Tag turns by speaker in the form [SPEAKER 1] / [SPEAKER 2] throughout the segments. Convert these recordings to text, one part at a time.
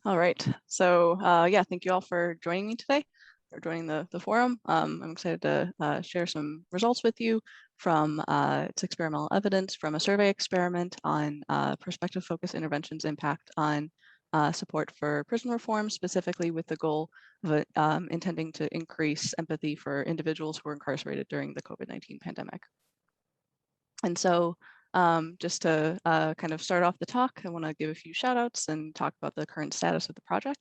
[SPEAKER 1] All right. So yeah, thank you all for joining me today, or joining the forum. I'm excited to share some results with you from its experimental evidence from a survey experiment on perspective-focused interventions impact on support for prison reform, specifically with the goal of intending to increase empathy for individuals who are incarcerated during the COVID-19 pandemic. And so just to kind of start off the talk, I want to give a few shout outs and talk about the current status of the project.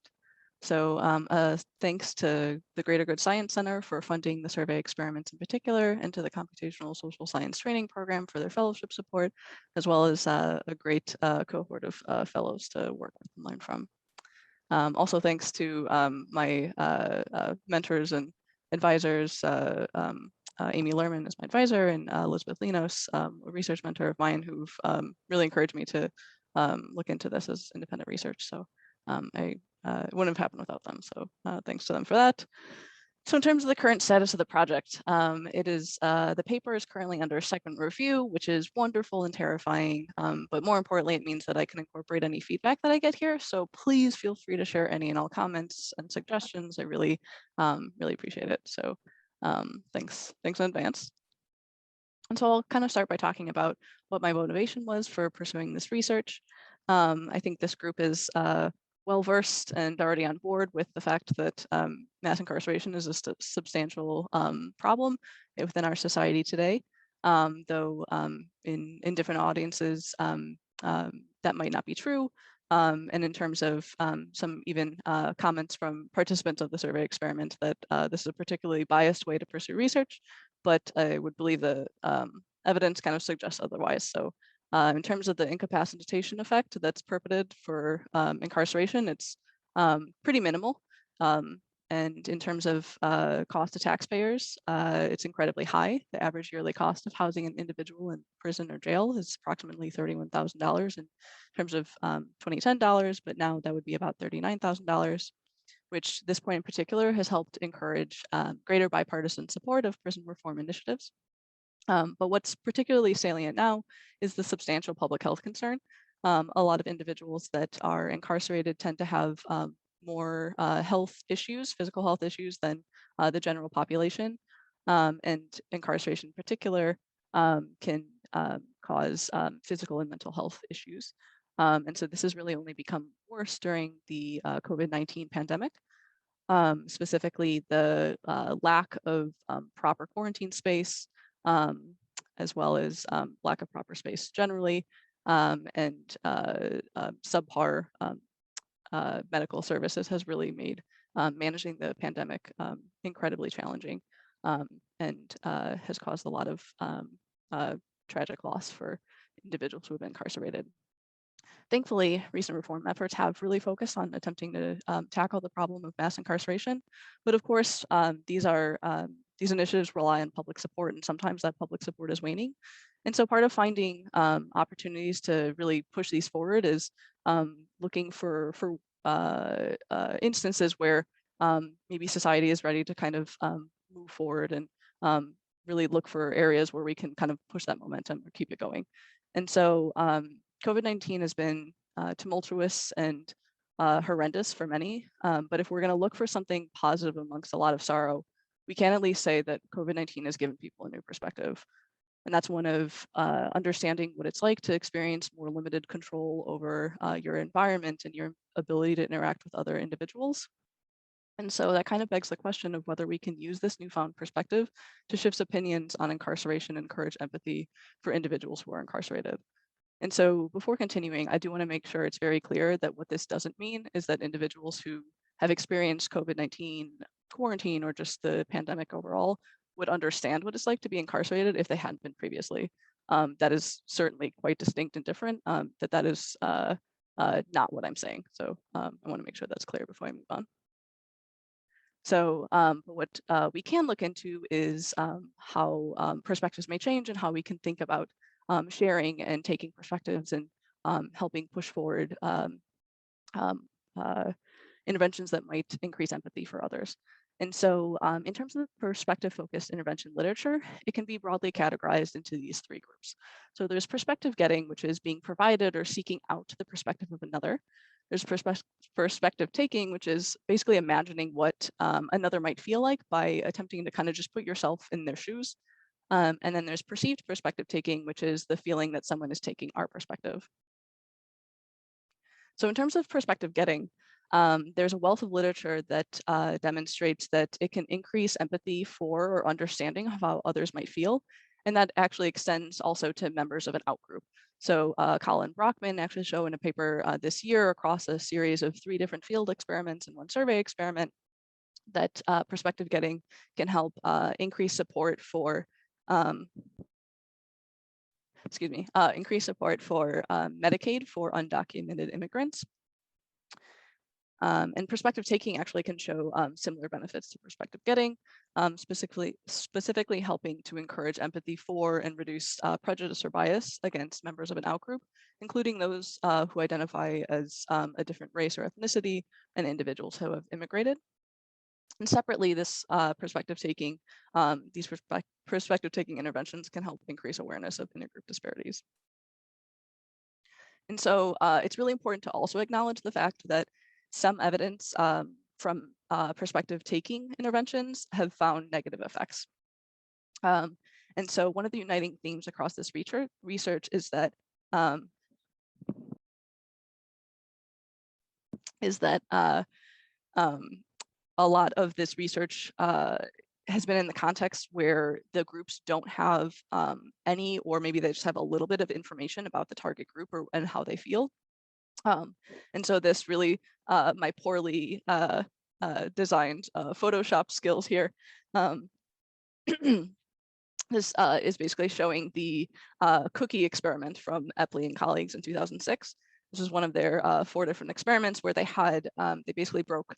[SPEAKER 1] So thanks to the Greater Good Science Center for funding the survey experiments in particular, and to the Computational Social Science Training Program for their fellowship support, as well as a great cohort of fellows to work with and learn from. Also thanks to my mentors and advisors, Amy Lerman is my advisor, and Elizabeth Linos, a research mentor of mine, who've really encouraged me to look into this as independent research. So it wouldn't have happened without them. So thanks to them for that. So in terms of the current status of the project, the paper is currently under second review, which is wonderful and terrifying. But more importantly, it means that I can incorporate any feedback that I get here. So please feel free to share any and all comments and suggestions. I really, really appreciate it. So thanks in advance. And so I'll kind of start by talking about what my motivation was for pursuing this research. I think this group is well-versed and already on board with the fact that mass incarceration is a substantial problem within our society today, though in different audiences that might not be true. And in terms of some even comments from participants of the survey experiment that this is a particularly biased way to pursue research, but I would believe the evidence kind of suggests otherwise. So in terms of the incapacitation effect that's purported for incarceration, it's pretty minimal. And in terms of cost to taxpayers, it's incredibly high. The average yearly cost of housing an individual in prison or jail is approximately $31,000 in terms of 2010 dollars, but now that would be about $39,000, which this point in particular has helped encourage greater bipartisan support of prison reform initiatives. But what's particularly salient now is the substantial public health concern. A lot of individuals that are incarcerated tend to have more health issues, physical health issues, than the general population. And incarceration in particular can cause physical and mental health issues. And so this has really only become worse during the COVID-19 pandemic. Specifically, the lack of proper quarantine space, as well as lack of proper space generally, and subpar medical services has really made managing the pandemic incredibly challenging, and has caused a lot of tragic loss for individuals who have been incarcerated. Thankfully, recent reform efforts have really focused on attempting to tackle the problem of mass incarceration. But of course, these initiatives rely on public support, and sometimes that public support is waning. And so part of finding opportunities to really push these forward is looking for instances where maybe society is ready to kind of move forward, and really look for areas where we can kind of push that momentum or keep it going. And so COVID-19 has been tumultuous and horrendous for many, but if we're going to look for something positive amongst a lot of sorrow, we can at least say that COVID-19 has given people a new perspective. And that's one of understanding what it's like to experience more limited control over your environment and your ability to interact with other individuals. And so that kind of begs the question of whether we can use this newfound perspective to shift opinions on incarceration and encourage empathy for individuals who are incarcerated. And so before continuing, I do want to make sure it's very clear that what this doesn't mean is that individuals who have experienced COVID-19 quarantine or just the pandemic overall would understand what it's like to be incarcerated if they hadn't been previously. That is certainly quite distinct and different. That is not what I'm saying. So I want to make sure that's clear before I move on. So what we can look into is how perspectives may change and how we can think about sharing and taking perspectives and helping push forward interventions that might increase empathy for others. And so in terms of the perspective-focused intervention literature, it can be broadly categorized into these three groups. So there's perspective getting, which is being provided or seeking out the perspective of another. There's perspective taking, which is basically imagining what another might feel like by attempting to kind of just put yourself in their shoes. And then there's perceived perspective taking, which is the feeling that someone is taking our perspective. So in terms of perspective getting, there's a wealth of literature that demonstrates that it can increase empathy for or understanding of how others might feel. And that actually extends also to members of an outgroup. So Colin Brockman actually showed in a paper this year across a series of 3 different field experiments and 1 survey experiment that perspective getting can help increase support for increase support for Medicaid for undocumented immigrants. And perspective taking actually can show similar benefits to perspective getting, specifically helping to encourage empathy for and reduce prejudice or bias against members of an outgroup, including those who identify as a different race or ethnicity and individuals who have immigrated. And separately, this perspective taking, these perspective taking interventions can help increase awareness of intergroup disparities. And so it's really important to also acknowledge the fact that some evidence from perspective taking interventions have found negative effects. And so one of the uniting themes across this research is that a lot of this research has been in the context where the groups don't have any, or maybe they just have a little bit of information about the target group and how they feel. And so this really, my poorly designed Photoshop skills here. This is basically showing the cookie experiment from Epley and colleagues in 2006. This is one of their 4 different experiments where they had, they basically broke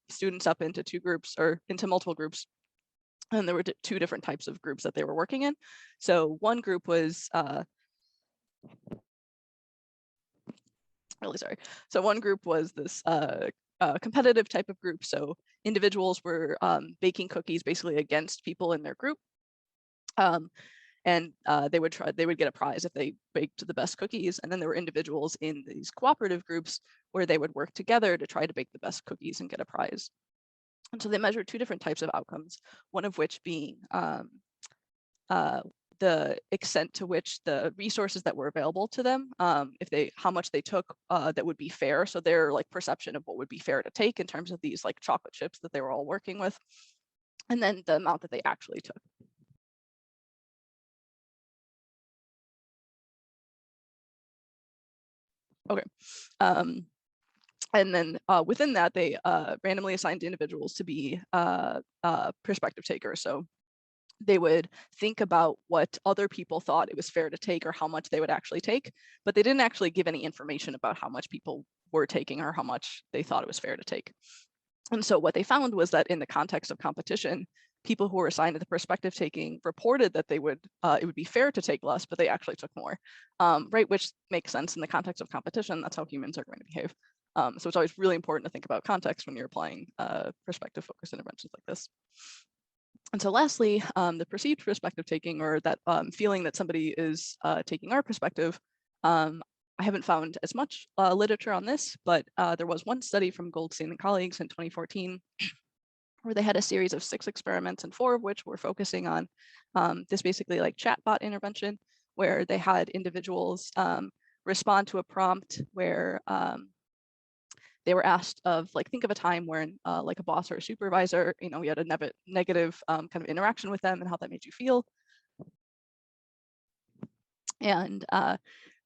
[SPEAKER 1] students up into 2 groups or into multiple groups. And there were 2 different types of groups that they were working in. So one group was, So one group was this competitive type of group. So individuals were baking cookies basically against people in their group. And they would get a prize if they baked the best cookies. And then there were individuals in these cooperative groups where they would work together to try to bake the best cookies and get a prize. And so they measured 2 different types of outcomes, one of which being the extent to which the resources that were available to them, how much they took that would be fair. So their like perception of what would be fair to take in terms of these like chocolate chips that they were all working with, and then the amount that they actually took. Okay. And then within that, they randomly assigned individuals to be perspective takers. So they would think about what other people thought it was fair to take or how much they would actually take, but they didn't actually give any information about how much people were taking or how much they thought it was fair to take. And so what they found was that in the context of competition, people who were assigned to the perspective taking reported that it would be fair to take less, but they actually took more, right? Which makes sense in the context of competition. That's how humans are going to behave. So it's always really important to think about context when you're applying perspective focused interventions like this. And so lastly, the perceived perspective taking, or that feeling that somebody is taking our perspective, I haven't found as much literature on this, but there was one study from Goldman and colleagues in 2014 where they had a series of 6 experiments, and 4 of which were focusing on this basically like chatbot intervention, where they had individuals respond to a prompt where they were asked of like, think of a time when like a boss or a supervisor, you had a negative kind of interaction with them and how that made you feel. And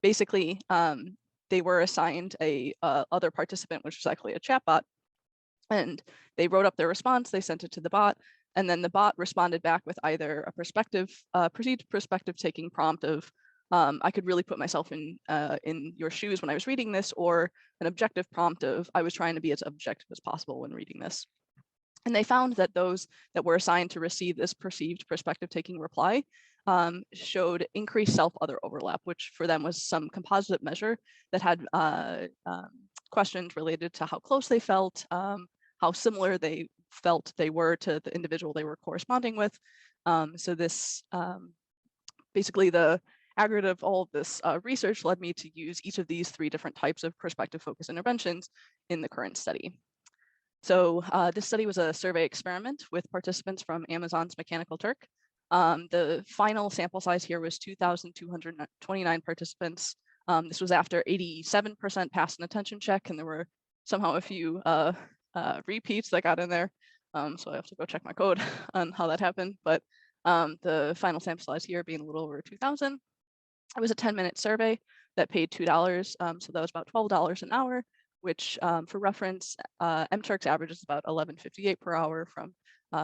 [SPEAKER 1] basically, they were assigned a other participant, which was actually a chatbot. And they wrote up their response, they sent it to the bot, and then the bot responded back with either a perceived perspective taking prompt of, I could really put myself in your shoes when I was reading this, or an objective prompt of, I was trying to be as objective as possible when reading this. And they found that those that were assigned to receive this perceived perspective taking reply showed increased self-other overlap, which for them was some composite measure that had questions related to how close they felt, how similar they felt they were to the individual they were corresponding with. So this basically the aggregate of all of this research led me to use each of these 3 different types of perspective-focused interventions in the current study. So this study was a survey experiment with participants from Amazon's Mechanical Turk. The final sample size here was 2,229 participants. This was after 87% passed an attention check, and there were somehow a few repeats that got in there. So I have to go check my code on how that happened. But the final sample size here being a little over 2,000. It was a 10-minute survey that paid $2. So that was about $12 an hour, which for reference, MTurk's average is about $11.58 per hour from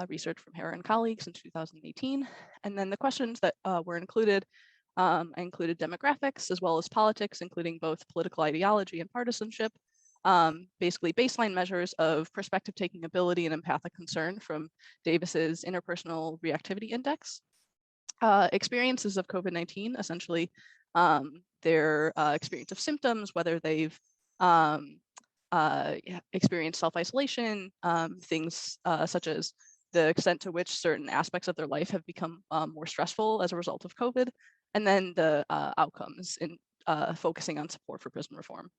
[SPEAKER 1] research from Hare and colleagues in 2018. And then the questions that were included included demographics as well as politics, including both political ideology and partisanship. Basically baseline measures of perspective taking ability and empathic concern from Davis's interpersonal reactivity index. Experiences of COVID-19, essentially their experience of symptoms, whether they've experienced self-isolation, things such as the extent to which certain aspects of their life have become more stressful as a result of COVID, and then the outcomes in focusing on support for prison reform.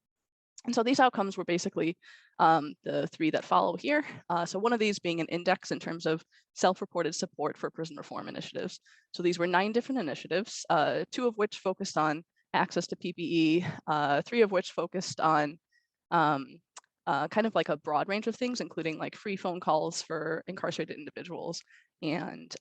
[SPEAKER 1] And so these outcomes were basically the 3 that follow here. So one of these being an index in terms of self-reported support for prison reform initiatives. So these were 9 different initiatives, 2 of which focused on access to PPE, 3 of which focused on kind of like a broad range of things, including like free phone calls for incarcerated individuals and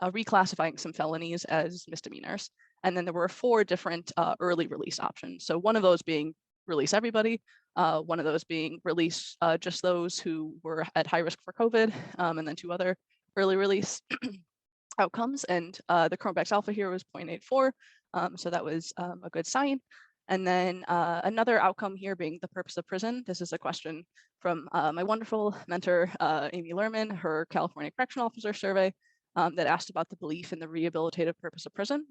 [SPEAKER 1] reclassifying some felonies as misdemeanors. And then there were 4 different early release options. So one of those being release everybody, one of those being release just those who were at high risk for COVID, and then 2 other early release outcomes. And the Cronbach's alpha here was 0.84, so that was a good sign. And then another outcome here being the purpose of prison. This is a question from my wonderful mentor, Amy Lerman, her California Correctional Officer survey that asked about the belief in the rehabilitative purpose of prison.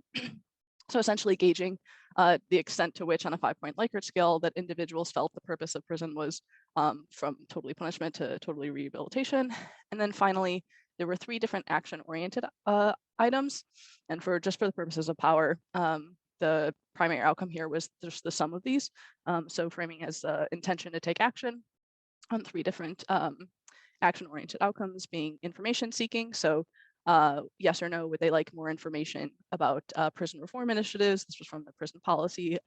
[SPEAKER 1] So essentially gauging the extent to which on a 5-point Likert scale that individuals felt the purpose of prison was from totally punishment to totally rehabilitation. And then finally, there were 3 different action-oriented items. And just for the purposes of power, the primary outcome here was just the sum of these. So framing as intention to take action on 3 different action-oriented outcomes being information seeking. So yes or no, would they like more information about prison reform initiatives? This was from the Prison Policy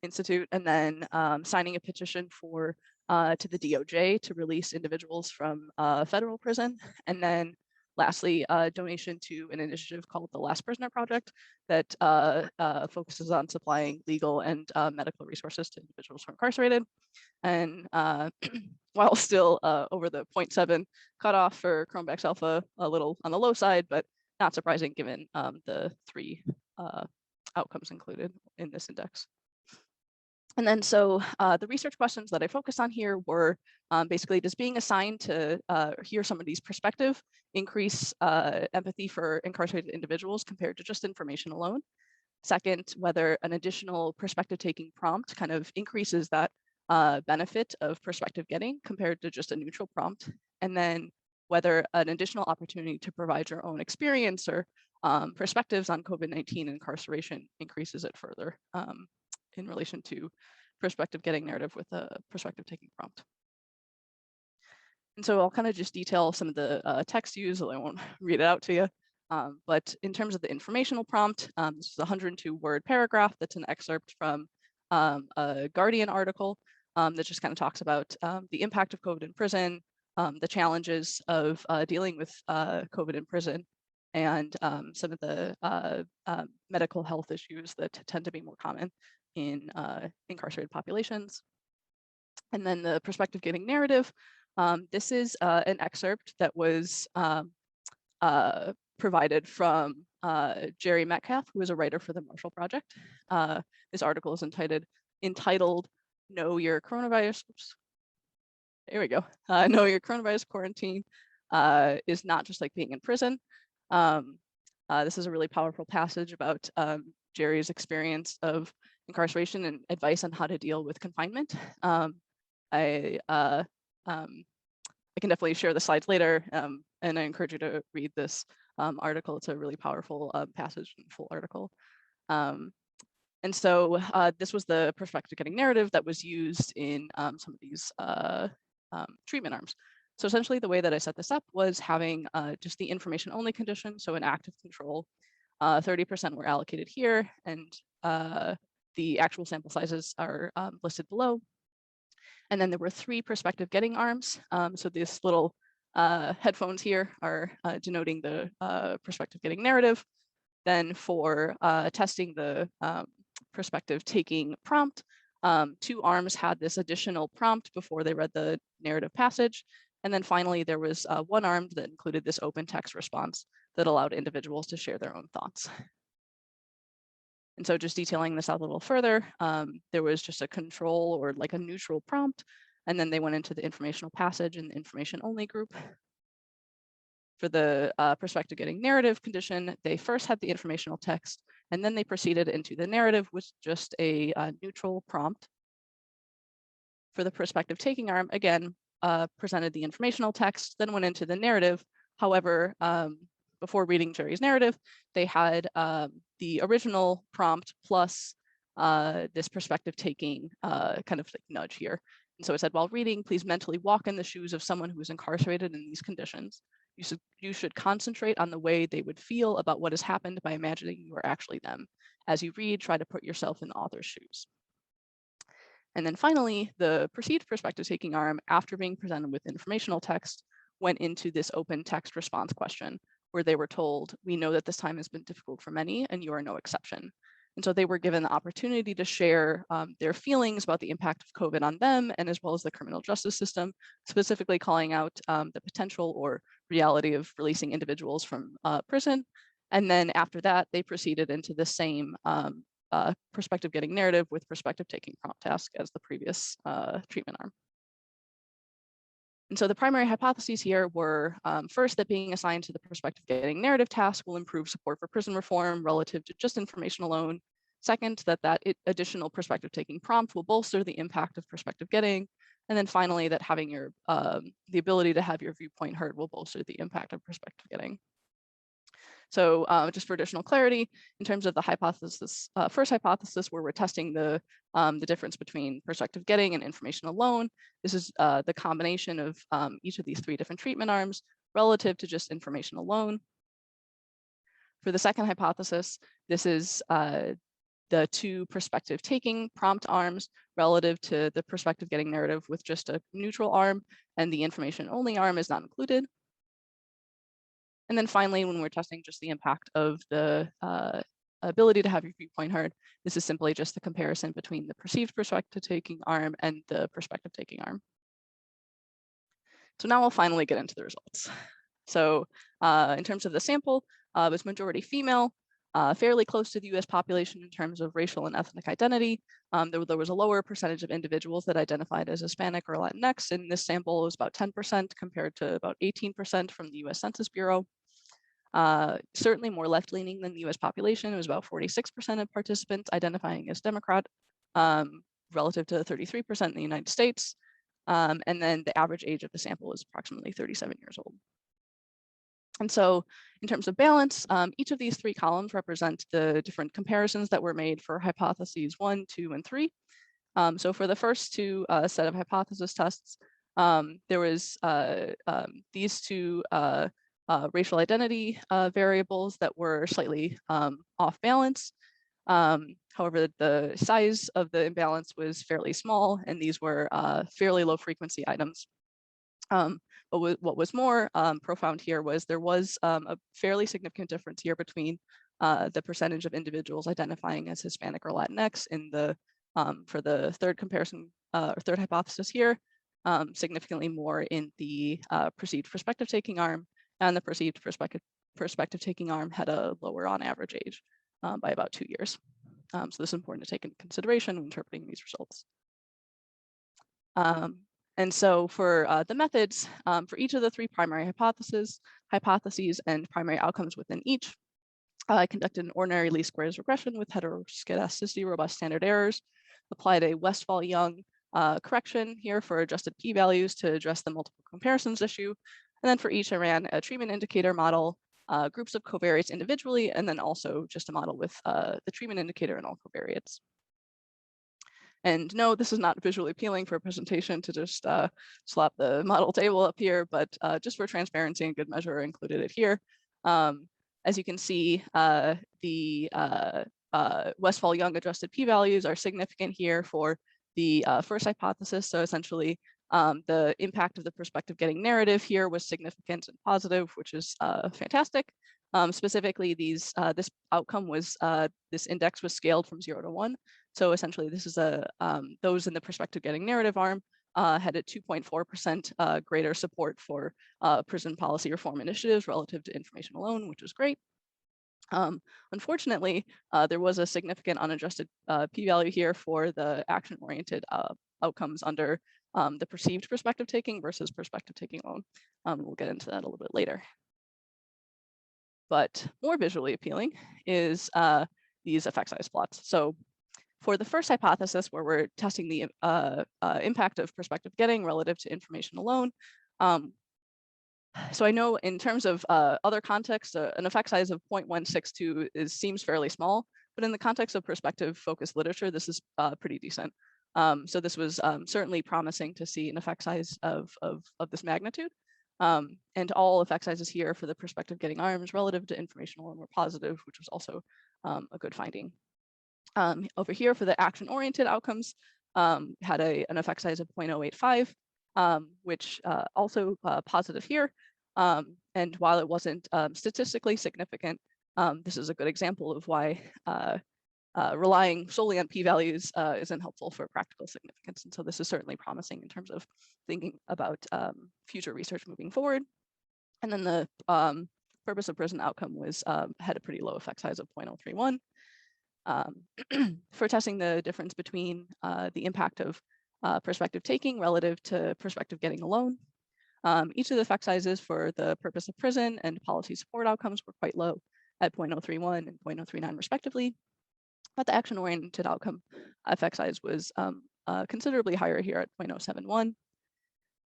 [SPEAKER 1] Institute. And then signing a petition for to the DOJ to release individuals from federal prison. And then lastly, donation to an initiative called the Last Prisoner Project that focuses on supplying legal and medical resources to individuals who are incarcerated. And while still over the 0.7 cutoff for Cronbach's alpha, a little on the low side, but not surprising given the 3 outcomes included in this index. And then so the research questions that I focused on here were basically, does being assigned to hear somebody's perspective increase empathy for incarcerated individuals compared to just information alone? Second, whether an additional perspective taking prompt kind of increases that benefit of perspective getting compared to just a neutral prompt. And then whether an additional opportunity to provide your own experience or perspectives on COVID-19 incarceration increases it further in relation to perspective getting narrative with a perspective taking prompt. And so I'll kind of just detail some of the text used, I won't read it out to you. But in terms of the informational prompt, this is a 102-word paragraph that's an excerpt from a Guardian article that just kind of talks about the impact of COVID in prison, the challenges of dealing with COVID in prison, and some of the medical health issues that tend to be more common in incarcerated populations. And then the perspective getting narrative. This is an excerpt that was provided from Jerry Metcalf, who is a writer for the Marshall Project. This article is entitled Know Your Coronavirus. Oops. There we go. Know Your Coronavirus Quarantine is not just like being in prison. This is a really powerful passage about Jerry's experience of incarceration and advice on how to deal with confinement. I can definitely share the slides later, and I encourage you to read this article. It's a really powerful passage and full article. And so this was the perspective getting narrative that was used in some of these treatment arms. So essentially the way that I set this up was having just the information only condition, so an active control. 30% were allocated here, and the actual sample sizes are listed below. And then there were 3 perspective getting arms. So these little headphones here are denoting the perspective getting narrative. Then for testing the perspective taking prompt, 2 arms had this additional prompt before they read the narrative passage. And then finally, there was 1 arm that included this open text response that allowed individuals to share their own thoughts. And so just detailing this out a little further, there was just a control or like a neutral prompt, and then they went into the informational passage and the information only group. For the perspective getting narrative condition, they first had the informational text, and then they proceeded into the narrative with just a neutral prompt. For the perspective taking arm, again, presented the informational text, then went into the narrative. However, before reading Jerry's narrative, they had the original prompt plus this perspective taking kind of like nudge here. And so it said, while reading, please mentally walk in the shoes of someone who is incarcerated in these conditions. You should concentrate on the way they would feel about what has happened by imagining you are actually them. As you read, try to put yourself in the author's shoes. And then finally, the perceived perspective taking arm, after being presented with informational text, went into this open text response question, where they were told, we know that this time has been difficult for many, and you are no exception. And so they were given the opportunity to share their feelings about the impact of COVID on them, and as well as the criminal justice system, specifically calling out the potential or reality of releasing individuals from prison. And then after that, they proceeded into the same perspective getting narrative with perspective taking prompt task as the previous treatment arm. And so the primary hypotheses here were first, that being assigned to the perspective getting narrative task will improve support for prison reform relative to just information alone. Second, that additional perspective taking prompt will bolster the impact of perspective getting. And then finally, that having your the ability to have your viewpoint heard will bolster the impact of perspective getting. So just for additional clarity, in terms of the hypothesis, first hypothesis where we're testing the difference between perspective getting and information alone, this is the combination of each of these 3 different treatment arms relative to just information alone. For the second hypothesis, this is the 2 perspective taking prompt arms relative to the perspective getting narrative with just a neutral arm, and the information only arm is not included. And then finally, when we're testing just the impact of the ability to have your viewpoint heard, this is simply just the comparison between the perceived perspective taking arm and the perspective taking arm. So now we'll finally get into the results. So in terms of the sample, it was majority female, fairly close to the US population in terms of racial and ethnic identity. There was a lower percentage of individuals that identified as Hispanic or Latinx. In this sample, it was about 10% compared to about 18% from the US Census Bureau. Certainly more left-leaning than the US population. It was about 46% of participants identifying as Democrat, relative to 33% in the United States. And then the average age of the sample was approximately 37 years old. And so in terms of balance, each of these 3 columns represent the different comparisons that were made for hypotheses 1, 2, and 3. So for the first 2 set of hypothesis tests, there was these 2 racial identity variables that were slightly off balance. However, the size of the imbalance was fairly small, and these were fairly low frequency items. But what was more profound here was there was a fairly significant difference here between the percentage of individuals identifying as Hispanic or Latinx in the for the third comparison or third hypothesis here, significantly more in the perceived perspective taking arm, and the perceived perspective taking arm had a lower on average age by about 2 years. So this is important to take into consideration when interpreting these results. And so for the methods, for each of the 3 primary hypotheses and primary outcomes within each, I conducted an ordinary least squares regression with heteroscedasticity robust standard errors, applied a Westphal-Young correction here for adjusted p-values to address the multiple comparisons issue. And then for each, I ran a treatment indicator model groups of covariates individually, and then also just a model with the treatment indicator and all covariates. And no, this is not visually appealing for a presentation to just slap the model table up here, but just for transparency and good measure, I included it here. As you can see, the Westphal-Young adjusted p-values are significant here for the first hypothesis. So essentially, the impact of the perspective getting narrative here was significant and positive, which is fantastic. Specifically, this outcome was, this index was scaled from 0 to 1. So essentially, this is those in the perspective getting narrative arm had a 2.4% greater support for prison policy reform initiatives relative to information alone, which is great. Unfortunately, there was a significant unadjusted p-value here for the action-oriented outcomes under the perceived perspective taking versus perspective taking alone. We'll get into that a little bit later. But more visually appealing is these effect size plots. So for the first hypothesis, where we're testing the impact of perspective getting relative to information alone, so I know in terms of other contexts, an effect size of 0.162 seems fairly small, but in the context of perspective focused literature, this is pretty decent. So this was certainly promising to see an effect size of this magnitude. And all effect sizes here for the perspective getting arms relative to information alone were positive, which was also a good finding. Over here for the action-oriented outcomes, had an effect size of 0.085, which also positive here. And while it wasn't statistically significant, this is a good example of why relying solely on p-values isn't helpful for practical significance. And so this is certainly promising in terms of thinking about future research moving forward. And then the purpose of prison outcome was had a pretty low effect size of 0.031. For testing the difference between the impact of perspective taking relative to perspective getting alone. Each of the effect sizes for the purpose of prison and policy support outcomes were quite low at 0.031 and 0.039 respectively. But the action-oriented outcome effect size was considerably higher here at 0.071.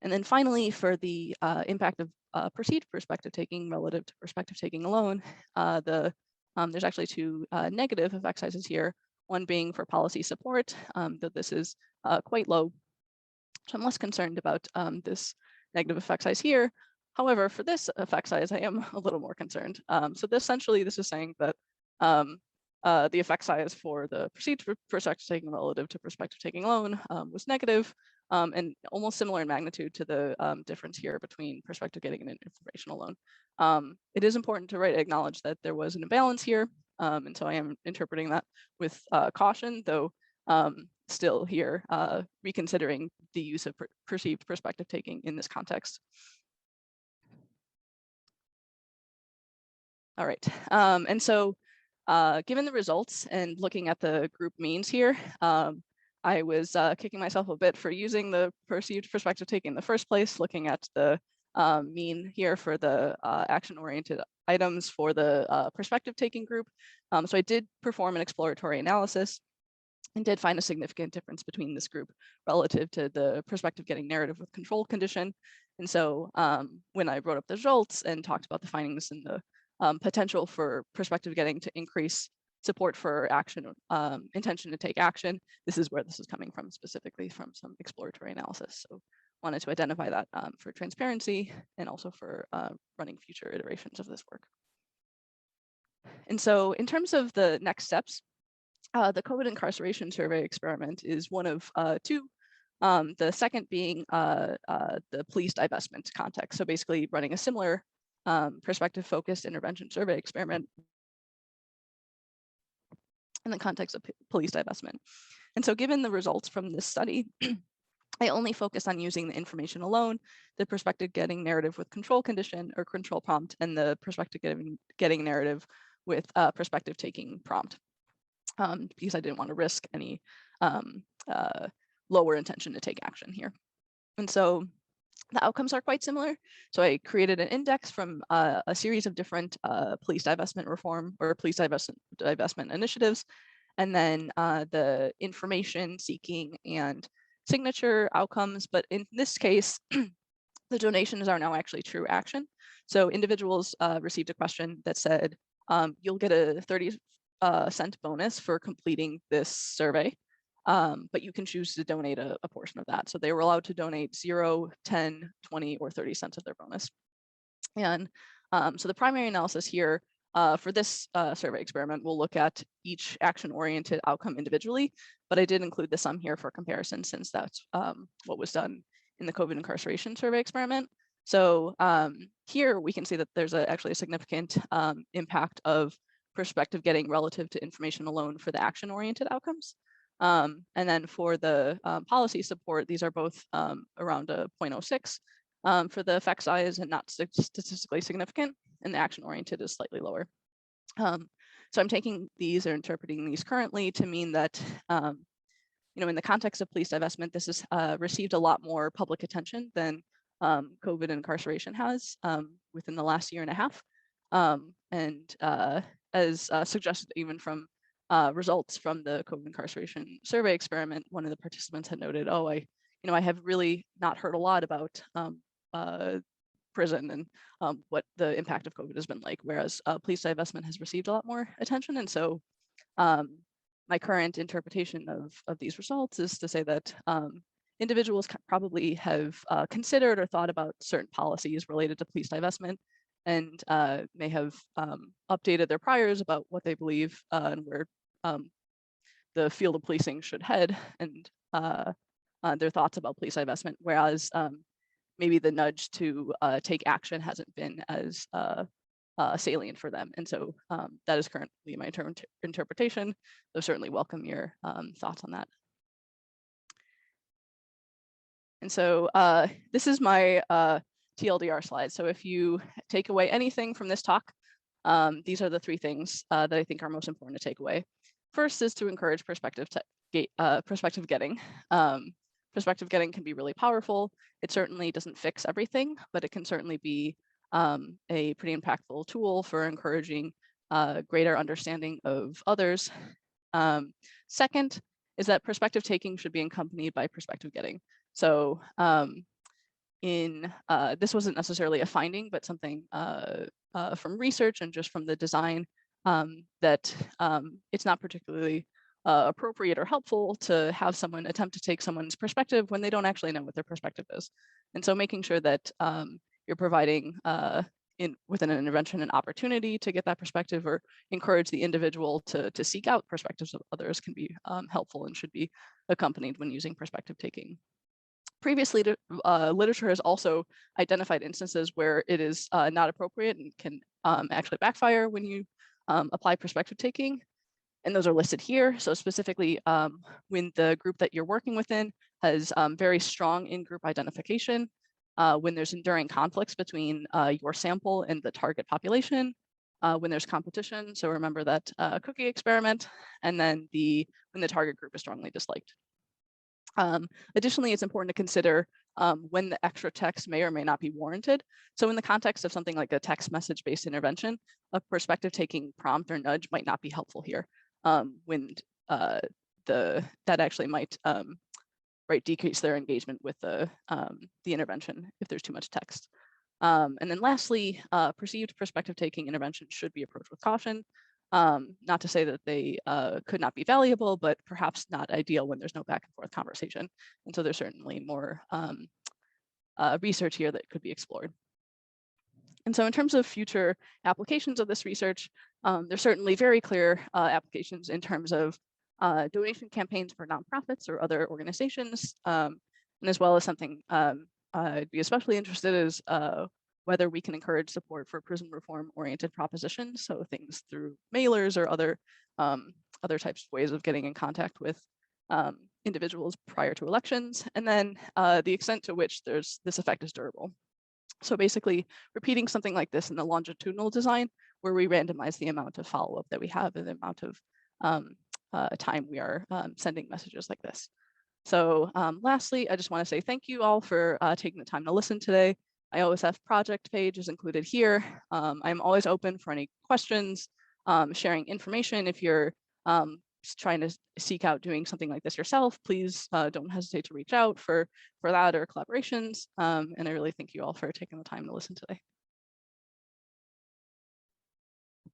[SPEAKER 1] And then finally, for the impact of perceived perspective taking relative to perspective taking alone, there's actually two negative effect sizes here, one being for policy support, that this is quite low. So I'm less concerned about this negative effect size here. However, for this effect size, I am a little more concerned. So essentially, this is saying that the effect size for the perceived perspective taking relative to perspective taking alone was negative, and almost similar in magnitude to the difference here between perspective getting and information alone. It is important to acknowledge that there was an imbalance here, and so I am interpreting that with caution, though still here reconsidering the use of perceived perspective taking in this context. All right, and so given the results and looking at the group means here, I was kicking myself a bit for using the perceived perspective taking in the first place, looking at the mean here for the action-oriented items for the perspective taking group. So I did perform an exploratory analysis and did find a significant difference between this group relative to the perspective getting narrative with control condition. And so when I wrote up the results and talked about the findings and the potential for perspective getting to increase support for action, intention to take action, this is where this is coming from, specifically from some exploratory analysis. So wanted to identify that for transparency and also for running future iterations of this work. And so in terms of the next steps, the COVID incarceration survey experiment is one of two. The second being the police divestment context. So basically running a similar perspective focused intervention survey experiment in the context of police divestment. And so given the results from this study, I only focused on using the information alone, the perspective getting narrative with control condition or control prompt, and the perspective getting narrative with perspective taking prompt, because I didn't want to risk any lower intention to take action here. And so the outcomes are quite similar. So I created an index from a series of different police divestment reform or police divestment initiatives, and then the information seeking and signature outcomes. But in this case, the donations are now actually true action. So individuals received a question that said, you'll get a 30-cent bonus for completing this survey, but you can choose to donate a portion of that. So they were allowed to donate 0, 10, 20, or 30 cents of their bonus. And so the primary analysis here for this survey experiment, we'll look at each action-oriented outcome individually, but I did include the sum here for comparison since that's what was done in the COVID incarceration survey experiment. So here we can see that there's actually a significant impact of perspective getting relative to information alone for the action-oriented outcomes. And then for the policy support, these are both around a 0.06 for the effect size and not statistically significant, and the action-oriented is slightly lower. So I'm taking these or interpreting these currently to mean that in the context of police divestment, this has received a lot more public attention than COVID incarceration has within the last year and a half. And as suggested even from results from the COVID incarceration survey experiment, one of the participants had noted, oh, I have really not heard a lot about prison and what the impact of COVID has been like, whereas police divestment has received a lot more attention. And so my current interpretation of these results is to say that individuals probably have considered or thought about certain policies related to police divestment and may have updated their priors about what they believe and where the field of policing should head and their thoughts about police divestment, whereas maybe the nudge to take action hasn't been as salient for them. And so that is currently my interpretation. So certainly welcome your thoughts on that. And so this is my TLDR slide. So if you take away anything from this talk, these are the 3 things that I think are most important to take away. First is to encourage perspective getting. Perspective getting can be really powerful. It certainly doesn't fix everything, but it can certainly be a pretty impactful tool for encouraging greater understanding of others. Second is that perspective taking should be accompanied by perspective getting. So this wasn't necessarily a finding, but something from research and just from the design that it's not particularly appropriate or helpful to have someone attempt to take someone's perspective when they don't actually know what their perspective is. And so making sure that you're providing within an intervention an opportunity to get that perspective or encourage the individual to seek out perspectives of others can be helpful and should be accompanied when using perspective taking. Previously, literature has also identified instances where it is not appropriate and can actually backfire when you apply perspective taking. And those are listed here. So specifically, when the group that you're working within has very strong in-group identification, when there's enduring conflicts between your sample and the target population, when there's competition. So remember that cookie experiment, and then when the target group is strongly disliked. Additionally, it's important to consider when the extra text may or may not be warranted. So in the context of something like a text message-based intervention, a perspective-taking prompt or nudge might not be helpful here. When that actually might decrease their engagement with the intervention if there's too much text. And then lastly, perceived perspective-taking intervention should be approached with caution. Not to say that they could not be valuable, but perhaps not ideal when there's no back and forth conversation. And so there's certainly more research here that could be explored. And so in terms of future applications of this research, there's certainly very clear applications in terms of donation campaigns for nonprofits or other organizations, and as well as something I'd be especially interested is whether we can encourage support for prison reform oriented propositions. So things through mailers or other types of ways of getting in contact with individuals prior to elections. And then the extent to which this effect is durable. So basically repeating something like this in the longitudinal design where we randomize the amount of follow-up that we have and the amount of time we are sending messages like this. So lastly, I just want to say thank you all for taking the time to listen today. My OSF project page is included here. I'm always open for any questions, sharing information. If you're trying to seek out doing something like this yourself, please don't hesitate to reach out for that or collaborations. And I really thank you all for taking the time to listen today.